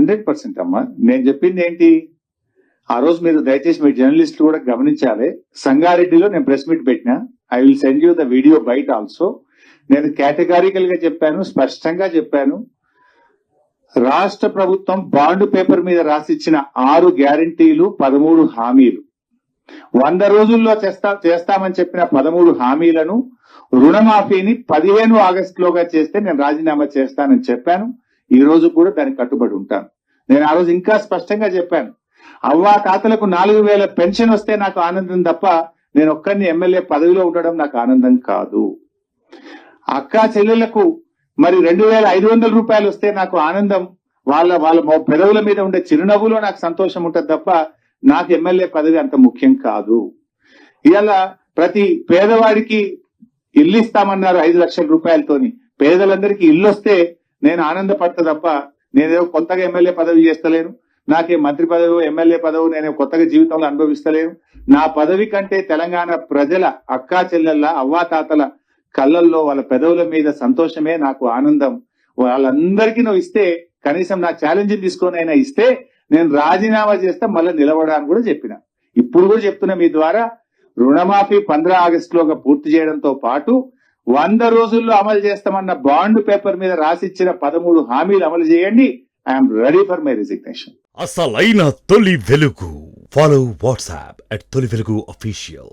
100% అమ్మా. నేను చెప్పింది ఏంటి, ఆ రోజు మీరు దయచేసి మీ జర్నలిస్టులు కూడా గమనించాలి. సంగారెడ్డిలో నేను ప్రెస్ మీట్ పెట్టినా. I will send you the video byte also. నేను కేటగారికల్ గా చెప్పాను, స్పష్టంగా చెప్పాను. రాష్ట్ర ప్రభుత్వం బాండ్ పేపర్ మీద రాసిచ్చిన 6 గ్యారంటీలు, 13 హామీలు, 100 రోజుల్లో చేస్తామని చెప్పిన 13 హామీలను, రుణమాఫీని 15 ఆగస్టులోగా చేస్తే నేను రాజీనామా చేస్తానని చెప్పాను. ఈ రోజు కూడా దానికి కట్టుబడి ఉంటాను. నేను ఆ రోజు ఇంకా స్పష్టంగా చెప్పాను, అవ్వా తాతలకు 4000 పెన్షన్ వస్తే నాకు ఆనందం తప్ప నేను ఒక్కరిని ఎమ్మెల్యే పదవిలో ఉండడం నాకు ఆనందం కాదు. అక్కా చెల్లెళ్లకు మరి 2500 రూపాయలు వస్తే నాకు ఆనందం, వాళ్ళ పెదవుల మీద ఉండే చిరునవ్వులో నాకు సంతోషం ఉంటుంది తప్ప నాకు ఎమ్మెల్యే పదవి అంత ముఖ్యం కాదు. ఇలా ప్రతి పేదవాడికి ఇల్లు ఇస్తామన్నారు 5 లక్షల రూపాయలతోని. పేదలందరికీ ఇల్లు వస్తే నేను ఆనందపడతా తప్ప నేనేదో కొత్తగా ఎమ్మెల్యే పదవి చేస్తలేను, నాకే మంత్రి పదవి ఎమ్మెల్యే పదవి నేను కొత్తగా జీవితంలో అనుభవిస్తలేను. నా పదవి కంటే తెలంగాణ ప్రజల అక్కా చెల్లెళ్ళ అవ్వాతాతల కళ్ళల్లో వాళ్ళ పెదవుల మీద సంతోషమే నాకు ఆనందం. వాళ్ళందరికీ నువ్వు ఇస్తే, కనీసం నా ఛాలెంజ్ తీసుకొని అయినా ఇస్తే నేను రాజీనామా చేస్తే మళ్ళీ నిలబడడానికి కూడా చెప్పిన. ఇప్పుడు కూడా చెప్తున్నా మీ ద్వారా, రుణమాఫీ 15 ఆగస్టులోగా పూర్తి చేయడంతో పాటు 100 రోజుల్లో అమలు చేస్తామన్న బాండ్ పేపర్ మీద రాసిచ్చిన 13 హామీలు అమలు చేయండి. I'm ready for my resignation. అసలైన తొలి వెలుగు. ఫాలో వాట్సాప్ @తొలి వెలుగు అఫీషియల్.